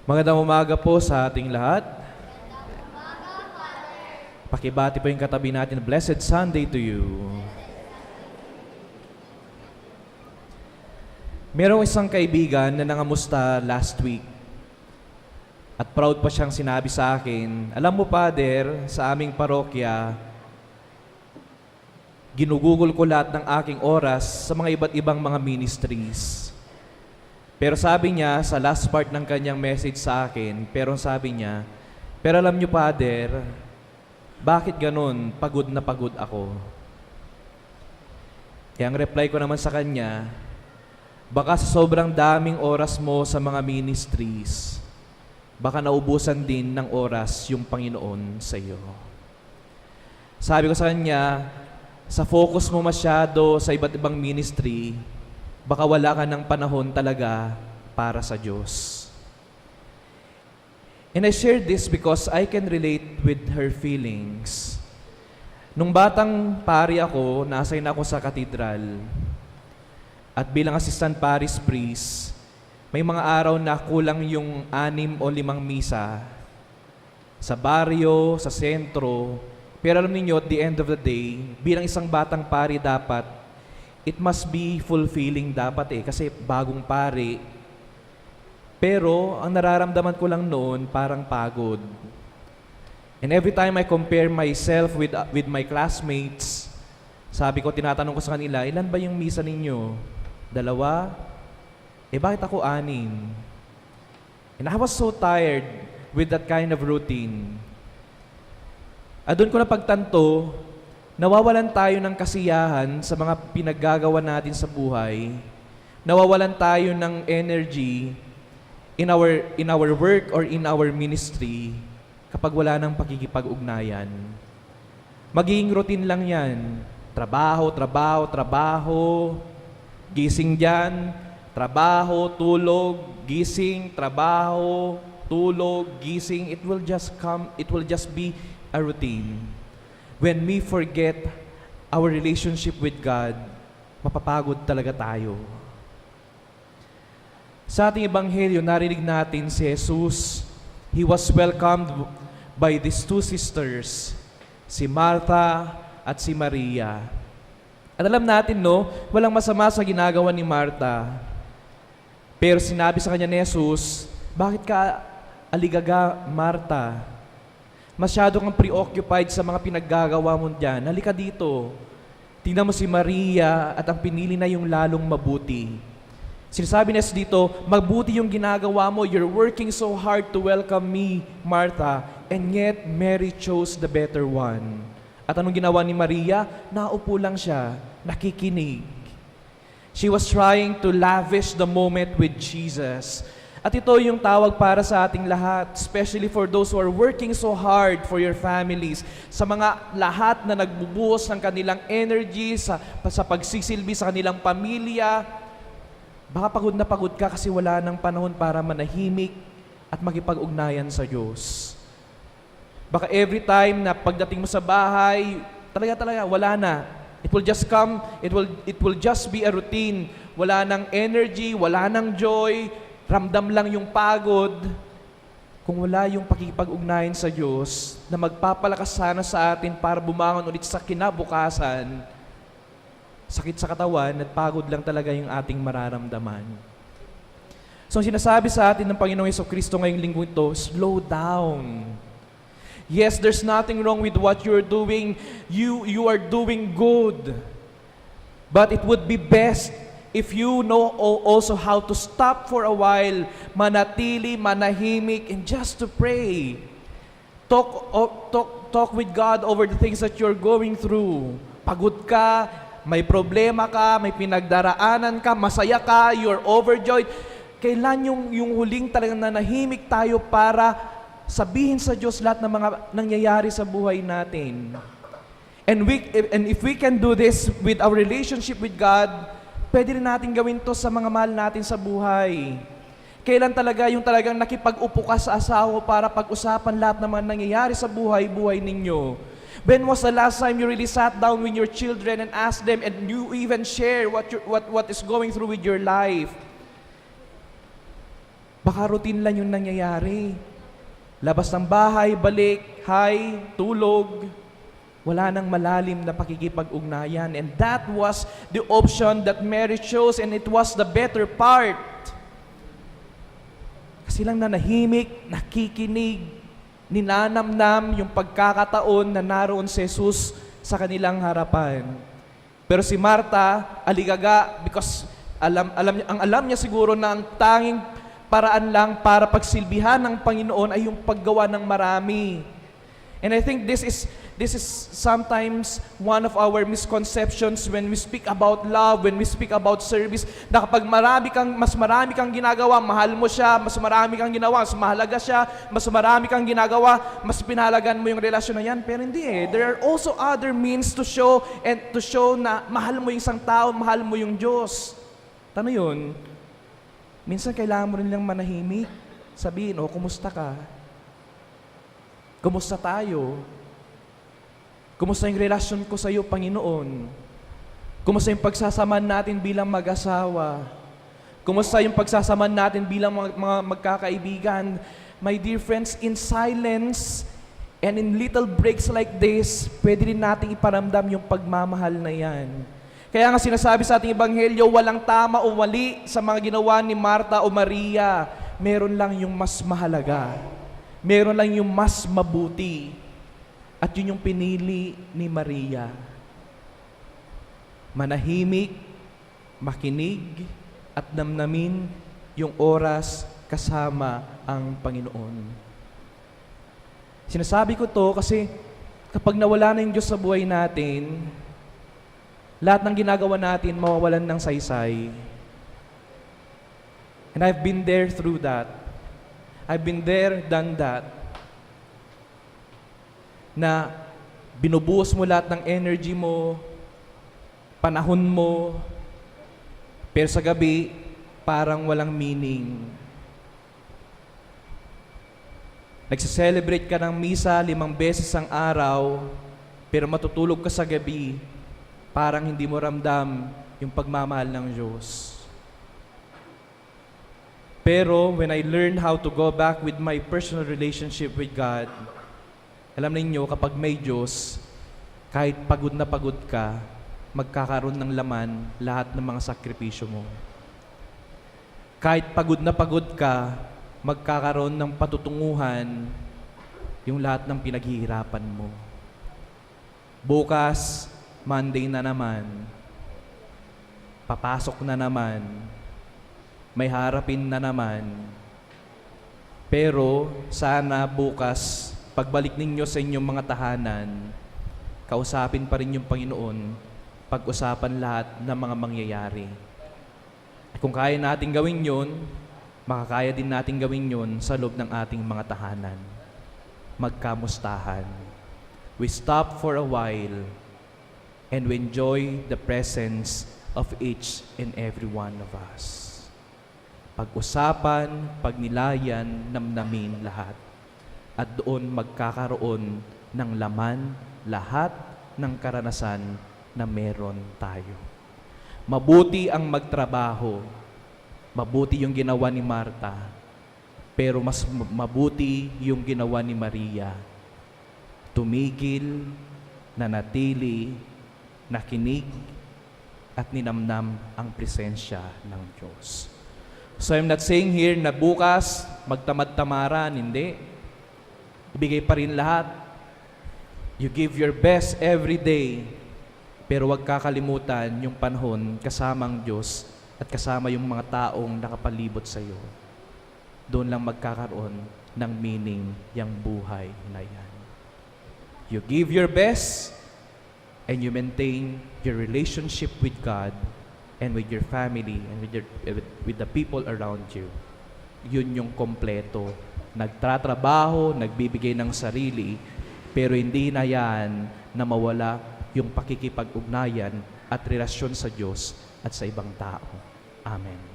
Magandang umaga po sa ating lahat. Pakibati po yung katabi natin. Blessed Sunday to you. Merong isang kaibigan na nangamusta last week. At proud pa siyang sinabi sa akin, alam mo, Father, sa aming parokya, ginugugol ko lahat ng aking oras sa mga iba't ibang mga ministries. Pero sabi niya, sa last part ng kanyang message sa akin, pero sabi niya, pero alam niyo, Father, bakit ganun? Pagod na pagod ako. Kaya ang reply ko naman sa kanya, baka sa sobrang daming oras mo sa mga ministries, baka naubusan din ng oras yung Panginoon sa iyo. Sabi ko sa kanya, sa focus mo masyado sa iba't ibang ministry, baka wala ka ng panahon talaga para sa Diyos. And I share this because I can relate with her feelings. Nung batang pari ako, na-assign ako sa katedral. At bilang assistant parish priest, may mga araw na kulang yung 6 o 5 misa sa baryo, sa sentro. Pero alam niyo, at the end of the day, bilang isang batang pari dapat, it must be fulfilling dapat kasi bagong pari. Pero ang nararamdaman ko lang noon, parang pagod. And every time I compare myself with my classmates, sabi ko, tinatanong ko sa kanila, ilan ba yung misa ninyo? 2? Bakit ako 6? And I was so tired with that kind of routine. At doon ko napagtanto, nawawalan tayo ng kasiyahan sa mga pinaggagawa natin sa buhay. Nawawalan tayo ng energy in our work or in our ministry kapag wala ng pakikipag-ugnayan. Magiging routine lang yan. Trabaho, trabaho, trabaho, gising dyan, trabaho, tulog, gising, trabaho, tulog, gising. It will just be a routine. When we forget our relationship with God, mapapagod talaga tayo. Sa ating ebanghelyo, narinig natin si Jesus. He was welcomed by these 2 sisters, si Martha at si Maria. At alam natin, walang masama sa ginagawa ni Martha. Pero sinabi sa kanya ni Jesus, bakit ka aligaga, Martha? Masyado kang preoccupied sa mga pinaggagawa mo dyan. Halika dito. Tingnan mo si Maria at ang pinili na yung lalong mabuti. Sinasabi niya dito, mabuti yung ginagawa mo. You're working so hard to welcome me, Martha, and yet Mary chose the better one. At anong ginawa ni Maria? Naupo lang siya, nakikinig. She was trying to lavish the moment with Jesus. At ito yung tawag para sa ating lahat, especially for those who are working so hard for your families, sa mga lahat na nagbubuhos ng kanilang energy sa pagsisilbi sa kanilang pamilya. Baka pagod na pagod ka kasi wala ng panahon para manahimik at makipag-ugnayan sa Diyos. Baka every time na pagdating mo sa bahay, talaga wala na. It will just come, it will just be a routine. Wala ng energy, wala ng joy, ramdam lang yung pagod. Kung wala yung pakikipag-ugnayan sa Diyos na magpapalakas sana sa atin para bumangon ulit sa kinabukasan, sakit sa katawan at pagod lang talaga yung ating mararamdaman. So sinasabi sa atin ng Panginoong Jesucristo ngayong linggo ito, slow down. Yes, there's nothing wrong with what you're doing. You are doing good. But it would be best if you know also how to stop for a while, manatili, manahimik, and just to pray. Talk with God over the things that you're going through. Pagod ka, may problema ka, may pinagdaraanan ka, masaya ka, you're overjoyed. Kailan yung huling talagang nanahimik tayo para sabihin sa Diyos lahat ng mga nangyayari sa buhay natin. And if we can do this with our relationship with God, pwede rin natin gawin to sa mga mahal natin sa buhay. Kailan talaga yung talagang nakipag-upo ka sa asawa para pag-usapan lahat ng mga nangyayari sa buhay ninyo? When was the last time you really sat down with your children and asked them and you even share what is going through with your life? Baka routine lang yung nangyayari. Labas ng bahay, balik, hi, tulog. Wala nang malalim na pakikipag-ugnayan. And that was the option that Mary chose, and it was the better part. Kasi lang nanahimik, nakikinig, ninanamnam yung pagkakataon na naroon si Jesus sa kanilang harapan. Pero si Marta, aligaga, because alam niya siguro na ang tanging paraan lang para pagsilbihan ng Panginoon ay yung paggawa ng marami. And I think this is sometimes one of our misconceptions when we speak about love, when we speak about service, na kapag mas marami kang ginagawa, mahal mo siya, mas marami kang ginawa, mas mahalaga siya, mas marami kang ginagawa, mas pinahalagan mo yung relasyon na yan. Pero hindi eh. There are also other means to show na mahal mo yung isang tao, mahal mo yung Diyos. Ano yun? Minsan kailangan mo rin lang manahimik. Sabihin, kumusta ka? Kumusta tayo? Kumusta yung relasyon ko sa iyo, Panginoon? Kumusta yung pagsasamahan natin bilang mag-asawa? Kumusta yung pagsasamahan natin bilang mga magkakaibigan? My dear friends, in silence and in little breaks like this, pwede rin nating iparamdam yung pagmamahal na yan. Kaya nga sinasabi sa ating Ebanghelyo, walang tama o mali sa mga ginawa ni Marta o Maria. Meron lang yung mas mahalaga. Meron lang yung mas mabuti. At yun yung pinili ni Maria. Manahimik, makinig, at namnamin yung oras kasama ang Panginoon. Sinasabi ko to kasi kapag nawala na yung Diyos sa buhay natin, lahat ng ginagawa natin mawawalan ng saysay. And I've been there through that. I've been there, done that. Na binubuhos mo lahat ng energy mo, panahon mo, pero sa gabi, parang walang meaning. Nagsa-celebrate ka ng misa 5 beses ang araw, pero matutulog ka sa gabi, parang hindi mo ramdam yung pagmamahal ng Diyos. Pero when I learned how to go back with my personal relationship with God, alam ninyo, kapag may Diyos, kahit pagod na pagod ka, magkakaroon ng laman lahat ng mga sakripisyo mo. Kahit pagod na pagod ka, magkakaroon ng patutunguhan yung lahat ng pinaghihirapan mo. Bukas, Monday na naman, papasok na naman, may harapin na naman. Pero sana bukas, pagbalik ninyo sa inyong mga tahanan, kausapin pa rin yung Panginoon, pag-usapan lahat ng mga mangyayari. At kung kaya natin gawin yun, makakaya din natin gawin yun sa loob ng ating mga tahanan. Magkamustahan. We stop for a while and we enjoy the presence of each and every one of us. Pag-usapan, pagnilayan, namnamin lahat. At doon magkakaroon ng laman lahat ng karanasan na meron tayo. Mabuti ang magtrabaho. Mabuti yung ginawa ni Marta. Pero mas mabuti yung ginawa ni Maria. Tumigil, nanatili, nakinig, at ninamnam ang presensya ng Diyos. So I'm not saying here na bukas magtamad-tamaran, hindi. Ibigay pa rin lahat. You give your best every day, pero huwag kakalimutan yung panahon kasama ang Diyos at kasama yung mga taong nakapalibot sa iyo. Doon lang magkakaroon ng meaning yung buhay na yan. You give your best and you maintain your relationship with God and with your family and with the people around you. Yun yung kompleto. Nagtatrabaho, nagbibigay ng sarili, pero hindi na yan na mawala yung pakikipag-ugnayan at relasyon sa Diyos at sa ibang tao. Amen.